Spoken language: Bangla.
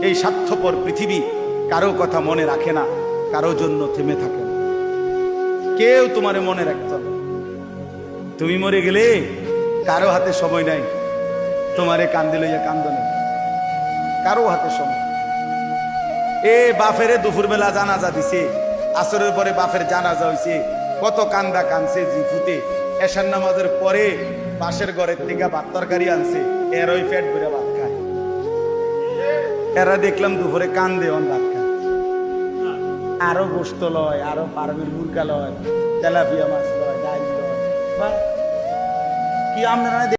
এই স্বার্থপর পৃথিবী কারো কথা মনে রাখে না, কারো জন্য থেমে থাকে না, কেউ তোমারে মনে রাখত না। তুমি মরে গেলে কারো হাতে সময় নাই তোমারে কান্দে লইয়া কান্দনে, কারো হাতে সময়। এ বাফেরে দুপুরবেলা জানাজা দিছে, আসরের পরে বাফের জানাজা হইছে, কত কান্দা কানছে জিফুতে। এশার নামাজের পরে পাশের ঘরের থেকে ভাত তরকারি আনছে, এর ওই পেট ভরে ভাত খায়। এরা দেখলাম দুপুরে কান্দে অন ভাত খায়, আরো গোস্ত লয়, আরো ফার্মের মুরগা লয়, তেলাপিয়া মাছ লয়, ডাল লয়। কি আপনারা